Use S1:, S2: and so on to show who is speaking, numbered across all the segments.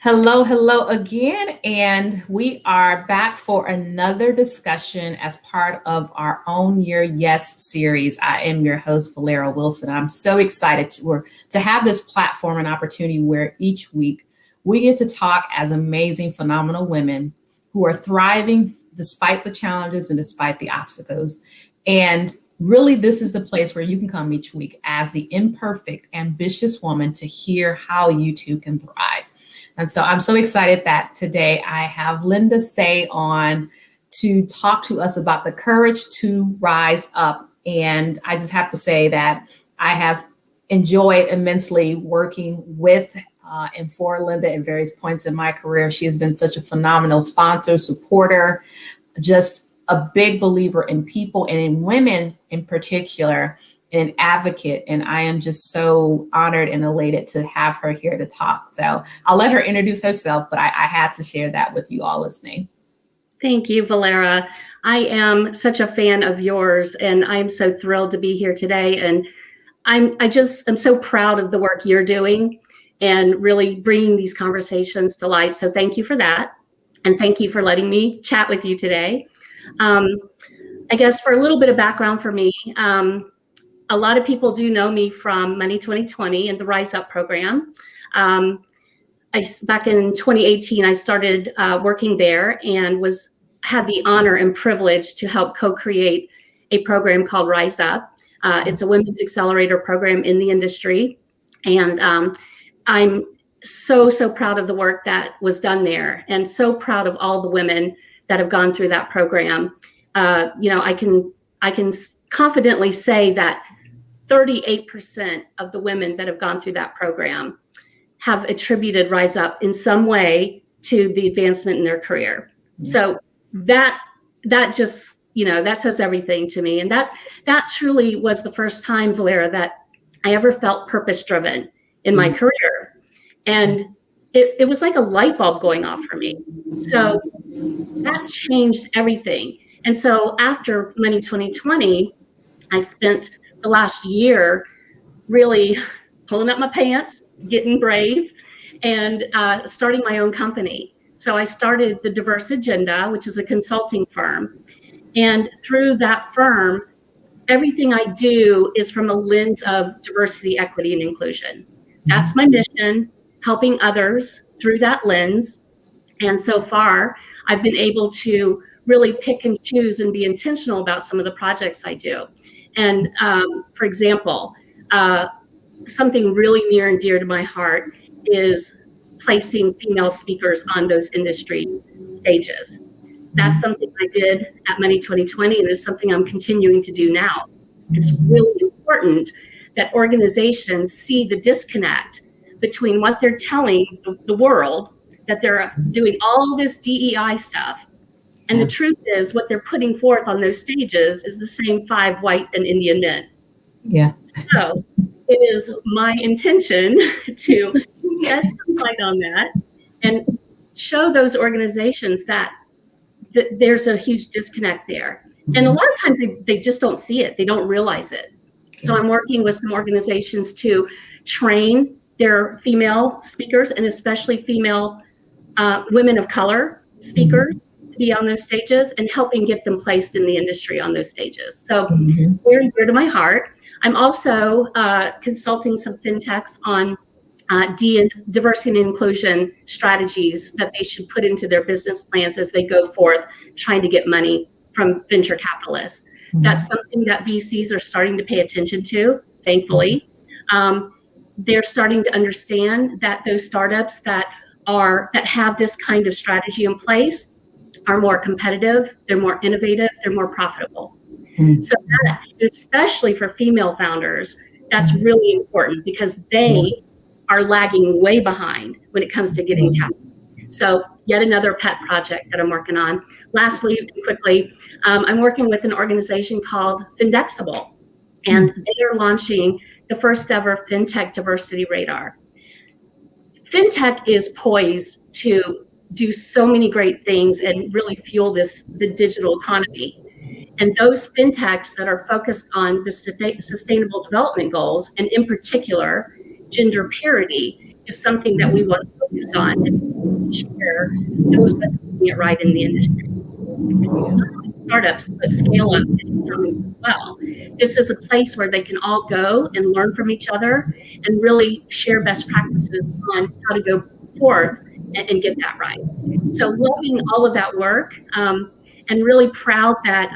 S1: Hello, hello again. And we are back for another discussion as part of our Own Your Yes series. I am your host, Valerie Wilson. I'm so excited to have this platform and opportunity where each week we get to talk as amazing, phenomenal women who are thriving despite the challenges and despite the obstacles. And really, this is the place where you can come each week as the imperfect, ambitious woman to hear how you too can thrive. And so I'm so excited that today I have Linda Saye on to talk to us about the courage to rise up. And I just have to say that I have enjoyed immensely working with and for Linda at various points in my career. She has been such a phenomenal sponsor, supporter, just a big believer in people and in women in particular, an advocate. And I am just so honored and elated to have her here to talk. So I'll let her introduce herself, but I had to share that with you all listening.
S2: Thank you, Valera. I am such a fan of yours, and I'm so thrilled to be here today. And I'm so proud of the work you're doing and really bringing these conversations to light. So thank you for that. And thank you for letting me chat with you today. I guess for a little bit of background for me, a lot of people do know me from Money 2020 and the Rise Up program. Back in 2018, I started working there and had the honor and privilege to help co-create a program called Rise Up. It's a women's accelerator program in the industry. And I'm so proud of the work that was done there and so proud of all the women that have gone through that program. I can confidently say that 38% of the women that have gone through that program have attributed Rise Up in some way to the advancement in their career. Yeah. So that just, that says everything to me. And that truly was the first time, Valera, that I ever felt purpose-driven in my career. And it was like a light bulb going off for me. So that changed everything. And so after Money 2020, I spent the last year really pulling up my pants, getting brave, and starting my own company. So I started the Diverse Agenda, which is a consulting firm. And through that firm, everything I do is from a lens of diversity, equity, and inclusion. That's my mission, helping others through that lens. And so far, I've been able to really pick and choose and be intentional about some of the projects I do. And for example, something really near and dear to my heart is placing female speakers on those industry stages. That's something I did at Money 2020, and it's something I'm continuing to do now. It's really important that organizations see the disconnect between what they're telling the world, that they're doing all this DEI stuff, and the truth is what they're putting forth on those stages is the same 5 white and Indian men.
S1: Yeah.
S2: So it is my intention to shed some light on that and show those organizations that there's a huge disconnect there. And a lot of times they just don't see it. They don't realize it. So I'm working with some organizations to train their female speakers and especially female women of color speakers to be on those stages and helping get them placed in the industry on those stages. So very dear to my heart. I'm also consulting some fintechs on diversity and inclusion strategies that they should put into their business plans as they go forth trying to get money from venture capitalists. That's something that VCs are starting to pay attention to, thankfully. They're starting to understand that those startups that have this kind of strategy in place are more competitive, they're more innovative, they're more profitable. So that, especially for female founders, that's really important because they are lagging way behind when it comes to getting capital. So yet another pet project that I'm working on. Lastly, quickly, I'm working with an organization called Findexible, and they are launching the first ever FinTech Diversity Radar. FinTech is poised to do so many great things and really fuel the digital economy. And those fintechs that are focused on the sustainable development goals, and in particular, gender parity, is something that we want to focus on and share those that are doing it right in the industry. Not only startups, but scale up companies as well. This is a place where they can all go and learn from each other and really share best practices on how to go forth and get that right. So loving all of that work, and really proud that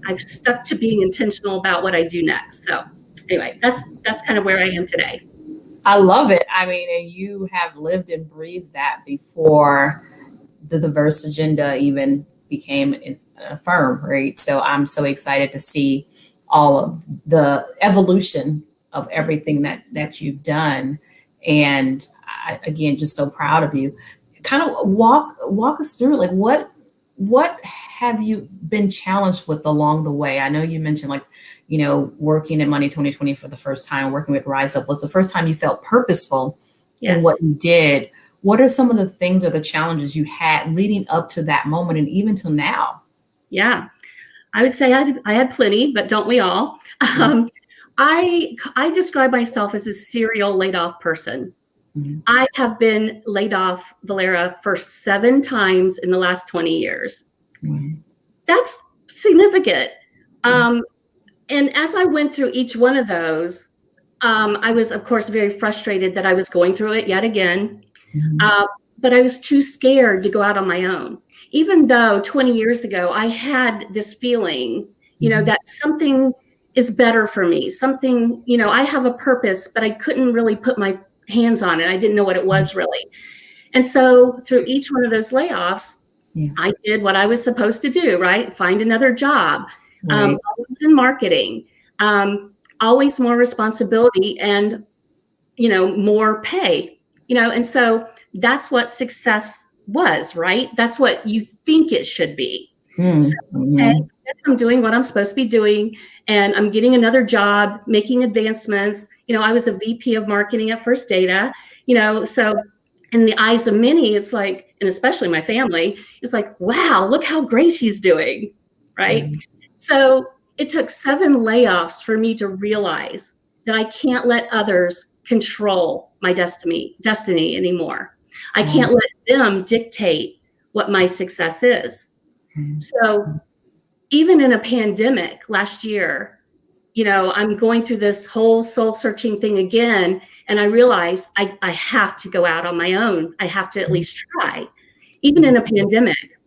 S2: I've stuck to being intentional about what I do next. So anyway, that's kind of where I am today.
S1: I love it. I mean, and you have lived and breathed that before the diverse agenda even became a firm, right? So I'm so excited to see all of the evolution of everything that you've done. And again, just so proud of you. Kind of walk us through, like, what have you been challenged with along the way? I know you mentioned, like, working at Money 2020 for the first time, working with Rise Up was the first time you felt purposeful in what you did. What are some of the things or the challenges you had leading up to that moment and even till now?
S2: Yeah, I would say I had plenty, but don't we all? I describe myself as a serial laid off person. Mm-hmm. I have been laid off, Valeria, for 7 times in the last 20 years. Mm-hmm. That's significant. And as I went through each one of those, I was, of course, very frustrated that I was going through it yet again. Mm-hmm. But I was too scared to go out on my own. Even though 20 years ago, I had this feeling, that something is better for me. Something, I have a purpose, but I couldn't really put my hands on it. I didn't know what it was really. And so through each one of those layoffs, I did what I was supposed to do, right? Find another job. Right. Always in marketing, always more responsibility and, more pay, and so that's what success was, right? That's what you think it should be. Mm-hmm. So, okay, I guess I'm doing what I'm supposed to be doing, and I'm getting another job, making advancements. I was a VP of marketing at First Data, so in the eyes of many, it's like, and especially my family, it's like, wow, look how great she's doing, right? Mm-hmm. So it took 7 layoffs for me to realize that I can't let others control my destiny anymore. I can't let them dictate what my success is. So even in a pandemic last year, I'm going through this whole soul searching thing again. And I realize I have to go out on my own. I have to at least try, even in a pandemic,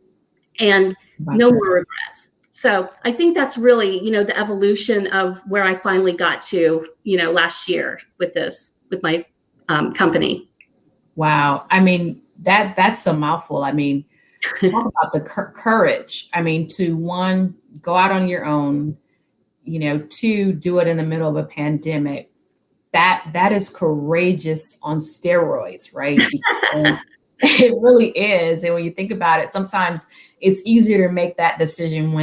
S2: and no more regrets. So I think that's really, the evolution of where I finally got to, last year with my company.
S1: Wow. I mean, that's a mouthful. I mean, talk about the courage. I mean, to 1, go out on your own, 2, do it in the middle of a pandemic. That is courageous on steroids, right? It really is. And when you think about it, sometimes it's easier to make that decision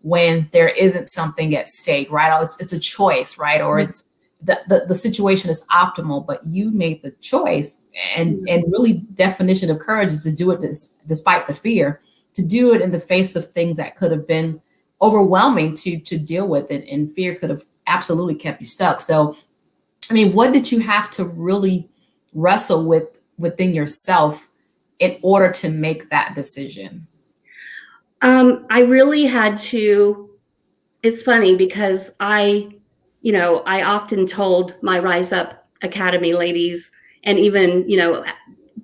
S1: when there isn't something at stake, right? It's a choice, right? Or it's the situation is optimal, but you made the choice. And really, definition of courage is to do it despite the fear, to do it in the face of things that could have been overwhelming to deal with, and fear could have absolutely kept you stuck. So, I mean, what did you have to really wrestle with within yourself in order to make that decision?
S2: I really had to. It's funny because I often told my Rise Up Academy ladies, and even,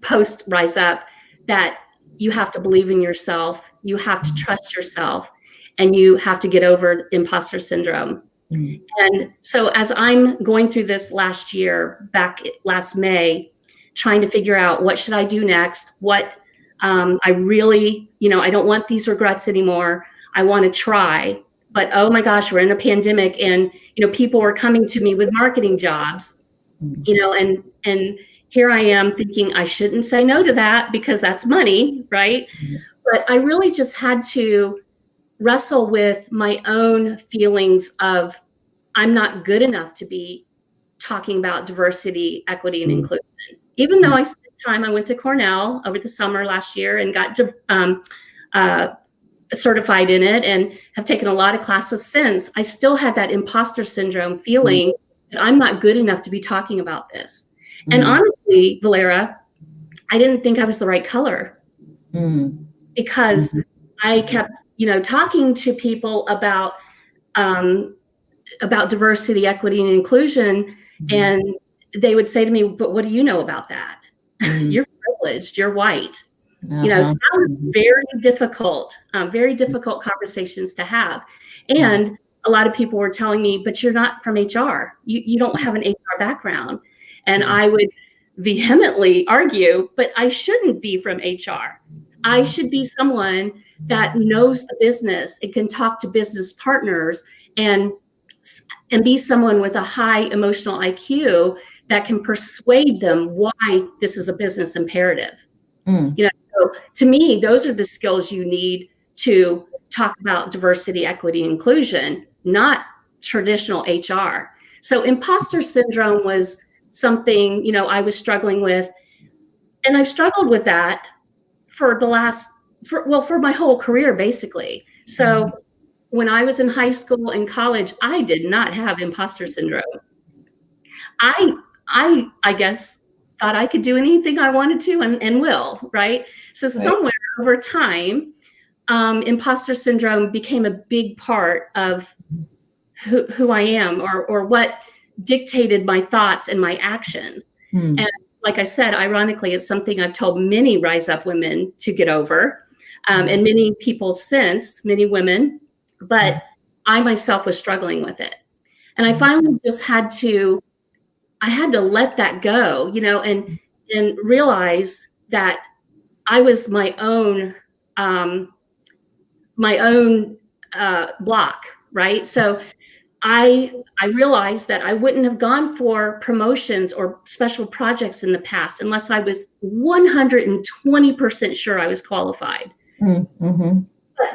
S2: post Rise Up, that you have to believe in yourself, you have to trust yourself, and you have to get over imposter syndrome. Mm-hmm. And so as I'm going through this last last May, trying to figure out what should I do next, what I really, I don't want these regrets anymore. I want to try. But oh my gosh, we're in a pandemic, and people were coming to me with marketing jobs, and here I am thinking I shouldn't say no to that because that's money, right? Mm-hmm. But I really just had to wrestle with my own feelings of I'm not good enough to be talking about diversity, equity, and inclusion. Even though I spent time, I went to Cornell over the summer last year and got certified in it and have taken a lot of classes since, I still had that imposter syndrome feeling that I'm not good enough to be talking about this. And honestly, honestly, Valera, I didn't think I was the right color because I kept, talking to people about diversity, equity, and inclusion, and they would say to me, "But what do you know about that? You're privileged. You're white." So that was very difficult conversations to have. And a lot of people were telling me, "But you're not from HR. You don't have an HR background." And I would vehemently argue, "But I shouldn't be from HR. I should be someone that knows the business and can talk to business partners and be someone with a high emotional IQ that can persuade them why this is a business imperative." So to me, those are the skills you need to talk about diversity, equity, inclusion, not traditional HR. So imposter syndrome was something, I was struggling with. And I've struggled with that for for my whole career, basically. So when I was in high school and college, I did not have imposter syndrome. I guess thought I could do anything I wanted to and will, right? So somewhere over time, imposter syndrome became a big part of who I am or what dictated my thoughts and my actions. And like I said, ironically, it's something I've told many Rise Up women to get over, and many people since, many women, but I myself was struggling with it. And I finally just had to let that go, and realize that I was my own block, right? So I realized that I wouldn't have gone for promotions or special projects in the past unless I was 120% sure I was qualified.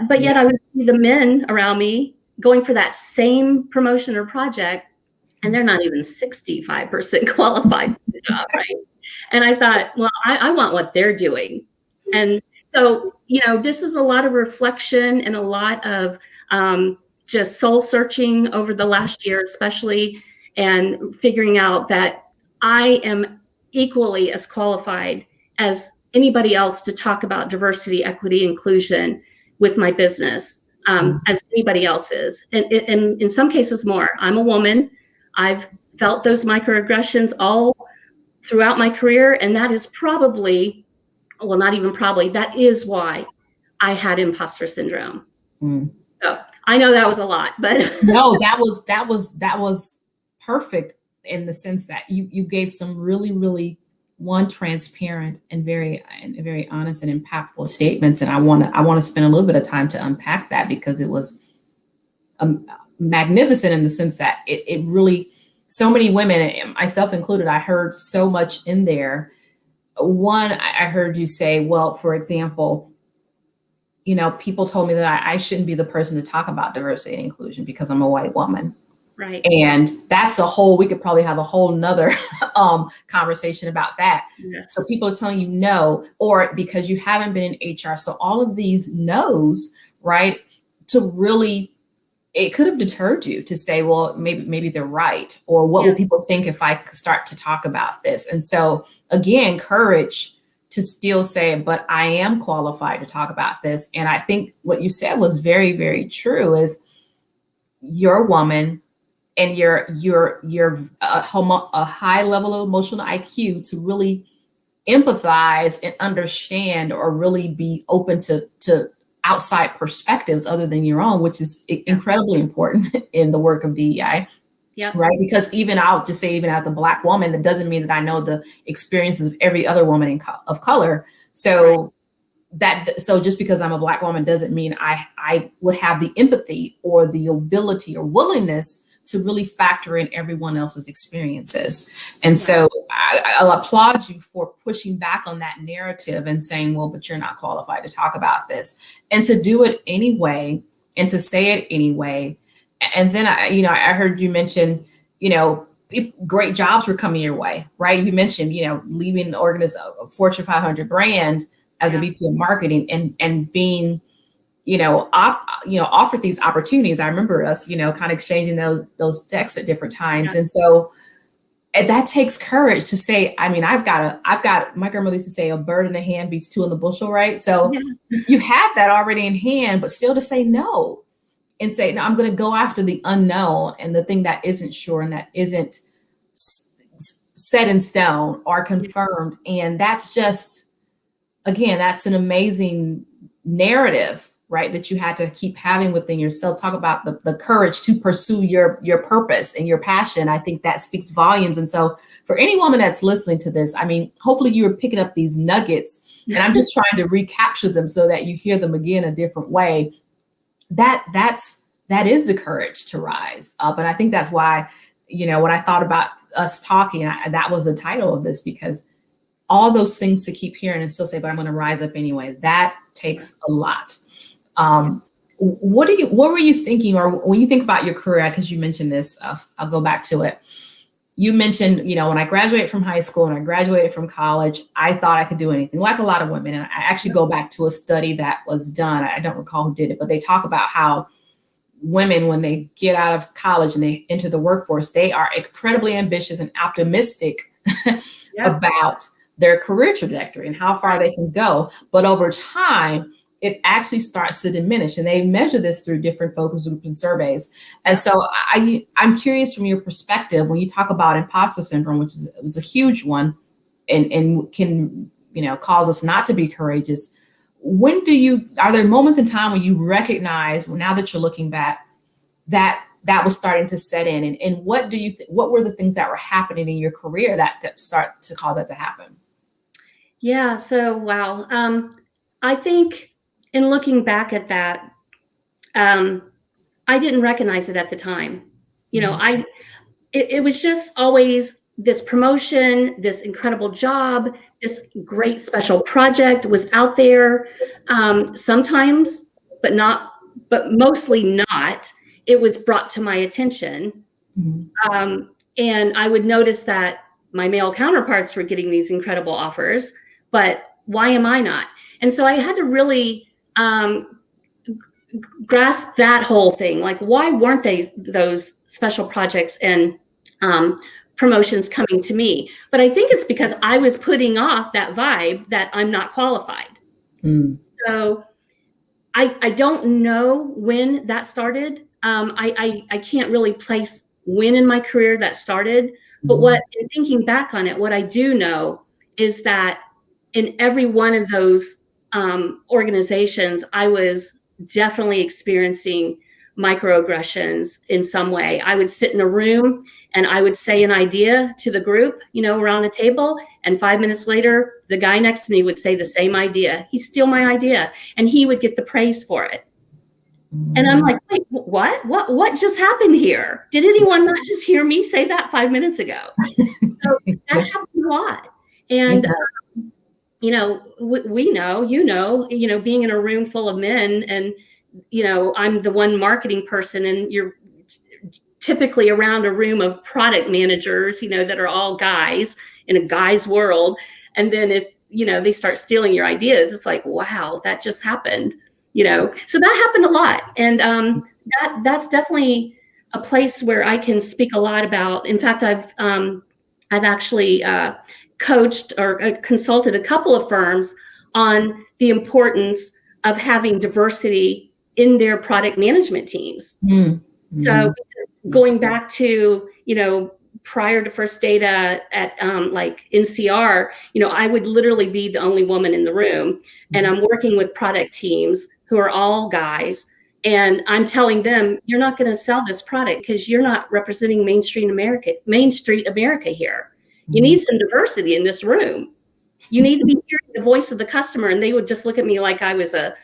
S2: But yet I would see the men around me going for that same promotion or project, and they're not even 65% qualified for the job, right? And I thought, well, I want what they're doing. And so, this is a lot of reflection and a lot of just soul searching over the last year, especially, and figuring out that I am equally as qualified as anybody else to talk about diversity, equity, inclusion with my business as anybody else is. And in some cases more. I'm a woman. I've felt those microaggressions all throughout my career. And that is probably, well, not even probably, that is why I had imposter syndrome. So I know that was a lot, but
S1: no, that was perfect in the sense that you gave some really transparent and very honest and impactful statements. And I want to spend a little bit of time to unpack that because it was magnificent in the sense that it really, so many women, myself included, I heard so much in there. One, I heard you say, well, for example, people told me that I shouldn't be the person to talk about diversity and inclusion because I'm a white woman.
S2: Right.
S1: And that's we could probably have a whole nother conversation about that.
S2: Yes.
S1: So people are telling you no, or because you haven't been in HR. So all of these no's, right, to really, it could have deterred you to say, well, maybe they're right. Or what will people think if I start to talk about this? And so again, courage to still say, but I am qualified to talk about this. And I think what you said was very, very true is you're a woman and you're a high level of emotional IQ to really empathize and understand or really be open to outside perspectives other than your own, which is incredibly important in the work of DEI.
S2: Yep.
S1: Right. Because I'll just say, even as a Black woman, that doesn't mean that I know the experiences of every other woman of color. So so just because I'm a Black woman doesn't mean I would have the empathy or the ability or willingness to really factor in everyone else's experiences. And so I'll applaud you for pushing back on that narrative and saying, well, but you're not qualified to talk about this, and to do it anyway, and to say it anyway. And then I heard you mention, great jobs were coming your way, right? You mentioned, leaving a Fortune 500 brand as a VP of marketing and being, offered these opportunities. I remember us, kind of exchanging those texts at different times. And so And that takes courage to say, I mean, I've got, my grandmother used to say, a bird in the hand beats two in the bushel, right? So
S2: Yeah.
S1: you have that already in hand, but still to say no and say, no, I'm going to go after the unknown and the thing that isn't sure and that isn't set in stone or confirmed. And that's just, again, that's an amazing narrative, right? That you had to keep having within yourself. Talk about the courage to pursue your purpose and your passion. I think that speaks volumes. And so for any woman that's listening to this, I mean, hopefully you're picking up these nuggets, and I'm just trying to recapture them so that you hear them again a different way. That is the courage to rise up. And I think that's why, when I thought about us talking, that was the title of this, because all those things to keep hearing and still say, but I'm going to rise up anyway. That takes a lot. What were you thinking, or when you think about your career, because you mentioned this, I'll go back to it. You mentioned, when I graduated from high school and I graduated from college, I thought I could do anything, like a lot of women. And I actually go back to a study that was done. I don't recall who did it, but they talk about how women, when they get out of college and they enter the workforce, they are incredibly ambitious and optimistic about their career trajectory and how far they can go. But over time, it actually starts to diminish. And they measure this through different focus groups and surveys. And so I'm curious, from your perspective, when you talk about imposter syndrome, which was a huge one and can, cause us not to be courageous. Are there moments in time when you recognize, now that you're looking back, that was starting to set in? And what were the things that were happening in your career that start to cause that to happen?
S2: Yeah. So, wow. I think in looking back at that, I didn't recognize it at the time. It was just always this promotion, this incredible job, this great special project was out there. Sometimes, but mostly not, it was brought to my attention. Mm-hmm. And I would notice that my male counterparts were getting these incredible offers, but why am I not? And so I had to really grasp that whole thing. Like, why weren't those special projects and promotions coming to me? But I think it's because I was putting off that vibe that I'm not qualified. So I don't know when that started. I can't really place when in my career that started. But in thinking back on it, what I do know is that in every one of those organizations, I was definitely experiencing microaggressions in some way. I would sit in a room and I would say an idea to the group, around the table. And 5 minutes later, the guy next to me would say the same idea. He'd steal my idea and he would get the praise for it. And I'm like, wait, what just happened here? Did anyone not just hear me say that 5 minutes ago? So that happens a lot. And, we know, being in a room full of men and, I'm the one marketing person and you're typically around a room of product managers, that are all guys in a guy's world. And then if, they start stealing your ideas, it's like, wow, that just happened, so that happened a lot. And that's definitely a place where I can speak a lot about. In fact, I've actually coached or consulted a couple of firms on the importance of having diversity in their product management teams. Mm-hmm. So going back to, prior to First Data at like NCR, I would literally be the only woman in the room. And I'm working with product teams who are all guys. And I'm telling them, you're not going to sell this product because you're not representing Main Street America here. You need some diversity in this room. You need to be hearing the voice of the customer. And they would just look at me like I was a,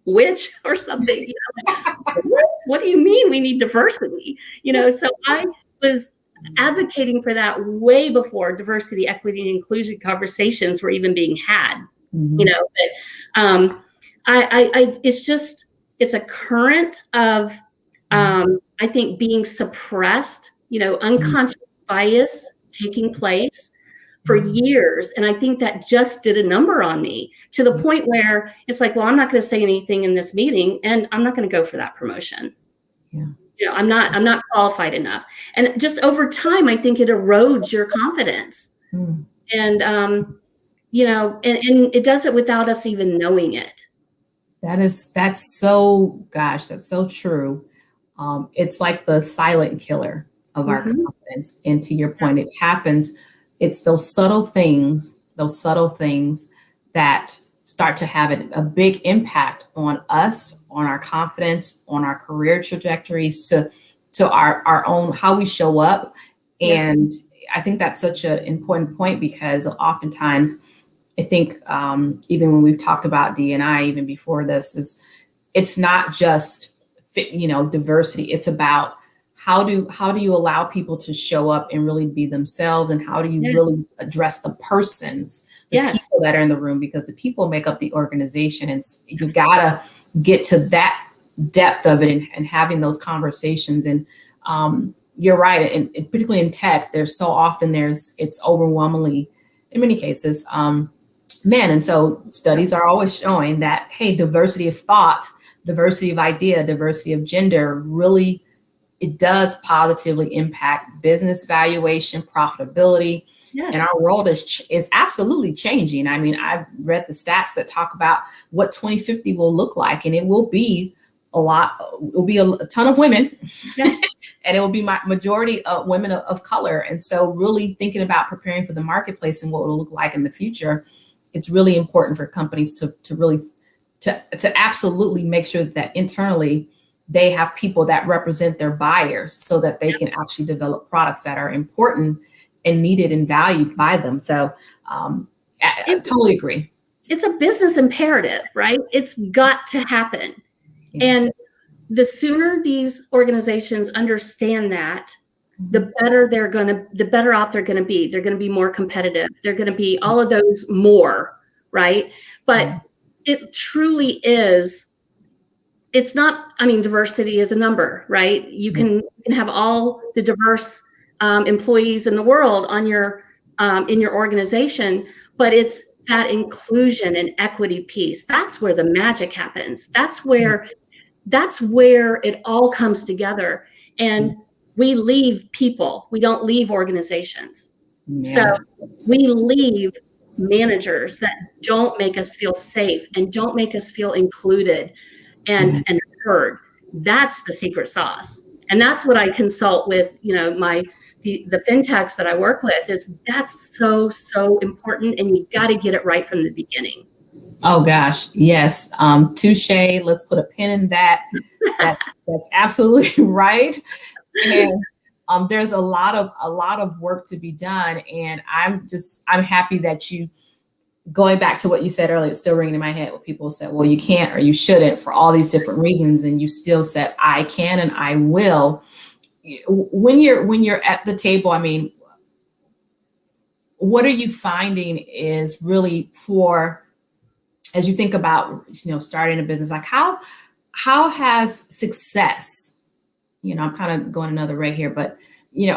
S2: witch or something. What do you mean we need diversity? So I was advocating for that way before diversity, equity, and inclusion conversations were even being had. But it's a current of, I think, being suppressed, unconscious bias taking place for years. And I think that just did a number on me to the point where it's like, well, I'm not going to say anything in this meeting and I'm not going to go for that promotion. I'm not qualified enough. And just over time, I think it erodes your confidence.
S1: Mm.
S2: And, and it does it without us even knowing it.
S1: That's so, gosh, that's so true. It's like the silent killer of our
S2: Mm-hmm.
S1: confidence. And to your point, it happens. It's those subtle things that start to have a big impact on us, on our confidence, on our career trajectories, to our own, how we show up.
S2: Yeah.
S1: And I think that's such an important point, because oftentimes I think even when we've talked about D&I, even before this, is it's not just diversity. It's about how do you allow people to show up and really be themselves, and how do you
S2: Yeah.
S1: really address the persons, the
S2: Yes.
S1: people that are in the room, because the people make up the organization, and you gotta get to that depth of it, and having those conversations. And you're right, and particularly in tech, there's so often it's overwhelmingly, in many cases, men. And so studies are always showing that, hey, diversity of thought, diversity of idea, diversity of gender, really, it does positively impact business valuation, profitability.
S2: Yes.
S1: And our world is absolutely changing. I mean, I've read the stats that talk about what 2050 will look like, and it will be a ton of women. Yes. And it will be majority of women of color. And so really thinking about preparing for the marketplace and what it will look like in the future, it's really important for companies to absolutely make sure that internally they have people that represent their buyers, so that they can actually develop products that are important and needed and valued by them. So I totally agree.
S2: It's a business imperative, right? It's got to happen. Yeah. And the sooner these organizations understand that, the better off they're going to be. They're going to be more competitive. They're going to be all of those more, right? But it truly is. It's not, diversity is a number, right? You can have all the diverse employees in the world on your in your organization, but it's that inclusion and equity piece. That's where the magic happens. That's where it all comes together. And we leave people. We don't leave organizations. Yes. So we leave managers that don't make us feel safe and don't make us feel included and heard. That's the secret sauce. And that's what I consult with, the fintechs that I work with, is that's so important, and you got to get it right from the beginning.
S1: Oh gosh, yes. Touche. Let's put a pin in that. That's absolutely right. And there's a lot of work to be done. And I'm happy that you, going back to what you said earlier, it's still ringing in my head, where people said, well, you can't or you shouldn't for all these different reasons, and you still said, I can and I will. When you're at the table, what are you finding is really, for, as you think about, starting a business, like how has success, I'm kind of going another way here, but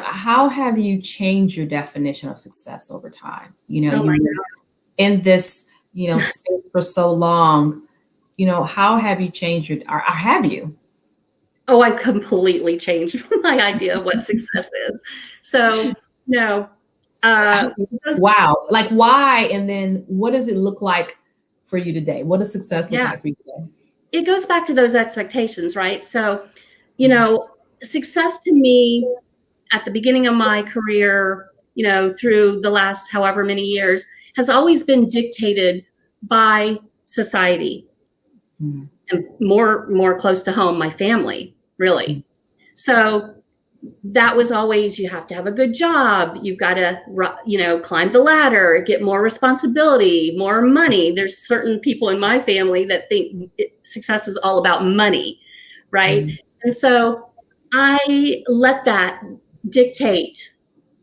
S1: how have you changed your definition of success over time? You were in this, space for so long, how have you changed or have you?
S2: Oh, I completely changed my idea of what success is. So,
S1: wow. Like, why? And then what does it look like for you today? What does success look like for you today?
S2: It goes back to those expectations, right? So, success to me at the beginning of my career, through the last however many years, has always been dictated by society. And more close to home, my family, really. So that was always, you have to have a good job. You've got to, climb the ladder, get more responsibility, more money. There's certain people in my family that think success is all about money, right? And so I let that dictate,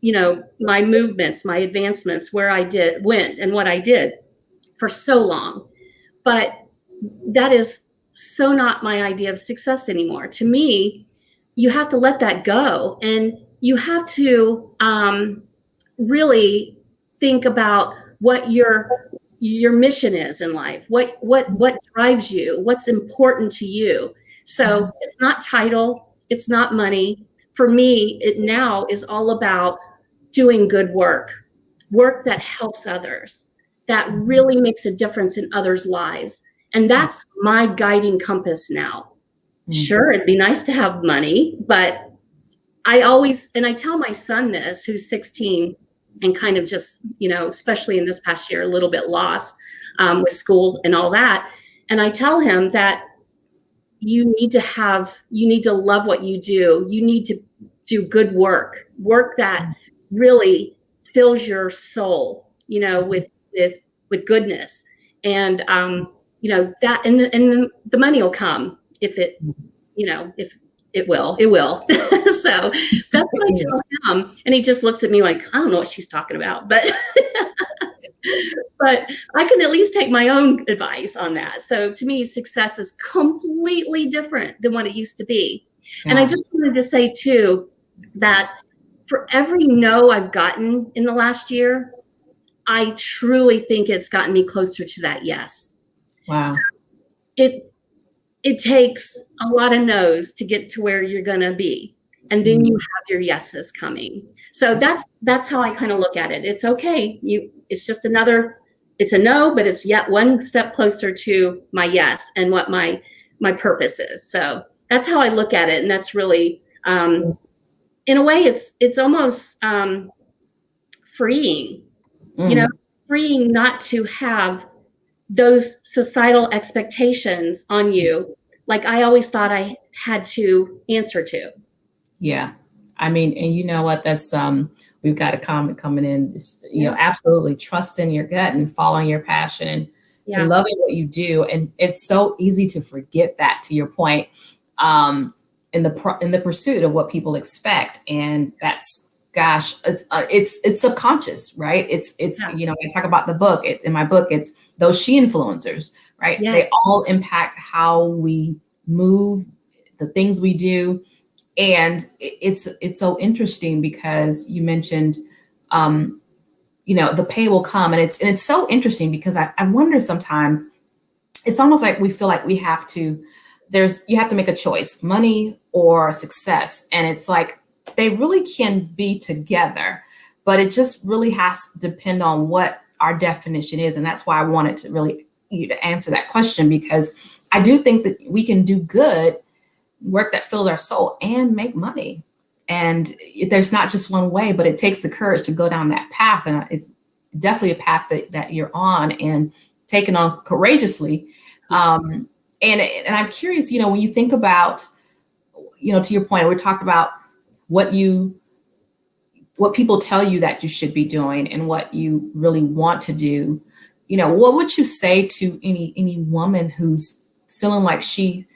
S2: my movements, my advancements, where I went and what I did for so long. But that is so not my idea of success anymore. To me, you have to let that go, and you have to really think about what your mission is in life, what drives you, what's important to you. So it's not title, It's not money. For me, it now is all about doing good work that helps others, that really makes a difference in others' lives. And that's my guiding compass now. Sure, it'd be nice to have money, but I tell my son this, who's 16 and kind of just, especially in this past year, a little bit lost with school and all that. And I tell him that you need to love what you do. You need to do good work that really fills your soul, with goodness. And, that, and the money will come if it will. So that's what I tell him. And he just looks at me like, I don't know what she's talking about, but but I can at least take my own advice on that. So to me, success is completely different than what it used to be. Yeah. And I just wanted to say too, that for every no I've gotten in the last year, I truly think it's gotten me closer to that yes.
S1: Wow.
S2: So it takes a lot of no's to get to where you're going to be. And then you have your yeses coming. So that's how I kind of look at it. It's okay. It's just it's a no, but it's yet one step closer to my yes and what my purpose is. So that's how I look at it. And that's really, in a way, it's almost freeing, freeing not to have those societal expectations on you, like I always thought I had to answer to.
S1: Yeah. I mean, and you know what, that's, we've got a comment coming in, just, absolutely trust in your gut and following your passion and loving what you do. And it's so easy to forget that, to your point, in the pursuit of what people expect. And that's, gosh, it's subconscious, right? It's I talk about the book, in my book, it's those she influencers, right? Yeah. They all impact how we move, the things we do. And it's so interesting because you mentioned, the pay will come, and it's so interesting because I wonder sometimes, it's almost like we feel like you have to make a choice, money or success. And it's like, they really can be together, but it just really has to depend on what our definition is. And that's why I wanted to really to answer that question, because I do think that we can do good work that fills our soul and make money. And there's not just one way, but it takes the courage to go down that path. And it's definitely a path that you're on and taken on courageously. And I'm curious, when you think about, to your point, we talked about what people tell you that you should be doing and what you really want to do. What would you say to any woman who's feeling like she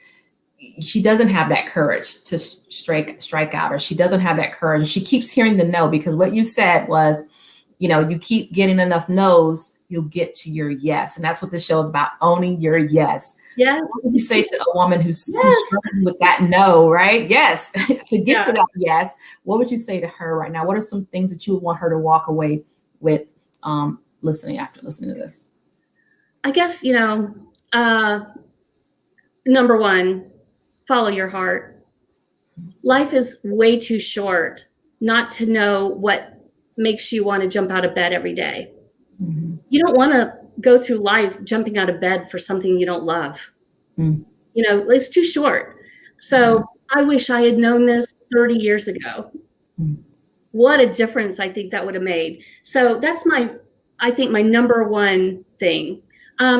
S1: doesn't have that courage to strike out, or she doesn't have that courage? She keeps hearing the no, because what you said was, you keep getting enough no's, you'll get to your yes. And that's what this show is about, owning your yes.
S2: Yes.
S1: What would you say to a woman who's struggling with that no, right? Yes. To get to that yes, what would you say to her right now? What are some things that you would want her to walk away with listening to this?
S2: I guess, number one, follow your heart. Life is way too short not to know what makes you want to jump out of bed every day. Mm-hmm. You don't want to go through life jumping out of bed for something you don't love. Mm. It's too short. So I wish I had known this 30 years ago. Mm. What a difference I think that would have made. So that's my number one thing.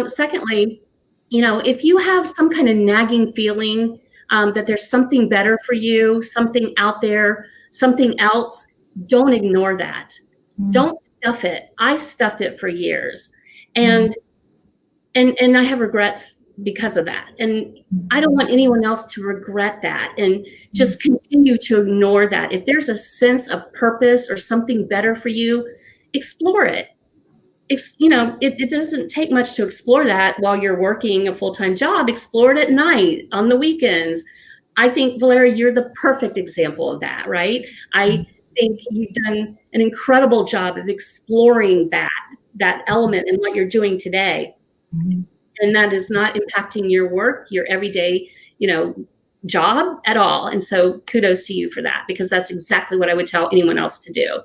S2: Secondly, if you have some kind of nagging feeling that there's something better for you, something out there, something else, don't ignore that. Mm. Don't stuff it. I stuffed it for years. And I have regrets because of that. And I don't want anyone else to regret that and just continue to ignore that. If there's a sense of purpose or something better for you, explore it. It doesn't take much to explore that while you're working a full-time job. Explore it at night, on the weekends. I think, Valerie, you're the perfect example of that, right? I think you've done an incredible job of exploring that element in what you're doing today. Mm-hmm. And that is not impacting your work, your everyday, job at all. And so kudos to you for that, because that's exactly what I would tell anyone else to do.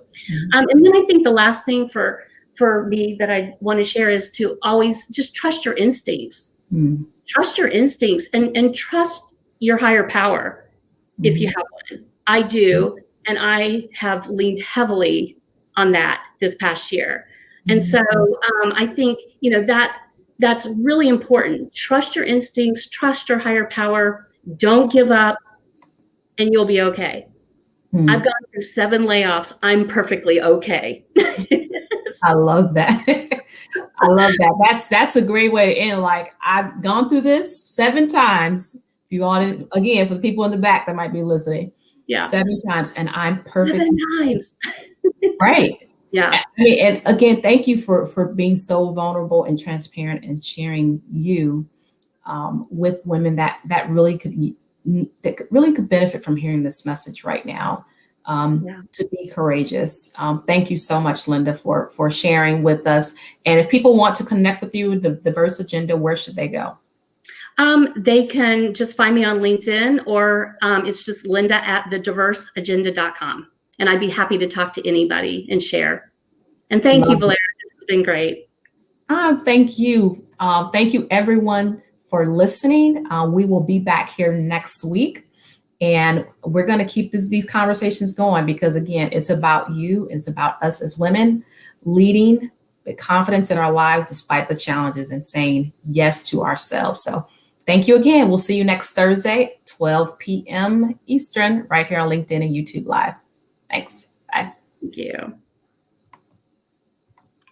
S2: And then I think the last thing for me that I want to share is to always just trust your instincts. Trust your instincts and trust your higher power if you have one. I do. And I have leaned heavily on that this past year. And so I think, that's really important. Trust your instincts, trust your higher power, don't give up, and you'll be okay. I've gone through 7 layoffs. I'm perfectly okay.
S1: I love that. I love that. That's a great way to end. Like, I've gone through this 7 times. If you want it, again, for the people in the back that might be listening, 7 times, and I'm perfect.
S2: 7 times.
S1: Right.
S2: Yeah.
S1: I mean, and again, thank you for being so vulnerable and transparent and sharing you with women that really could benefit from hearing this message right now. To be courageous. Thank you so much, Linda, for sharing with us. And if people want to connect with you, the Diverse Agenda, where should they go?
S2: They can just find me on LinkedIn, or it's just linda@thediverseagenda.com. And I'd be happy to talk to anybody and share. And thank you, Valerie. This has been great.
S1: Thank you. Thank you, everyone, for listening. We will be back here next week. And we're going to keep these conversations going, because, again, it's about you. It's about us as women leading with confidence in our lives despite the challenges and saying yes to ourselves. So thank you again. We'll see you next Thursday, 12 p.m. Eastern, right here on LinkedIn and YouTube Live. Thanks. Bye.
S2: Thank you.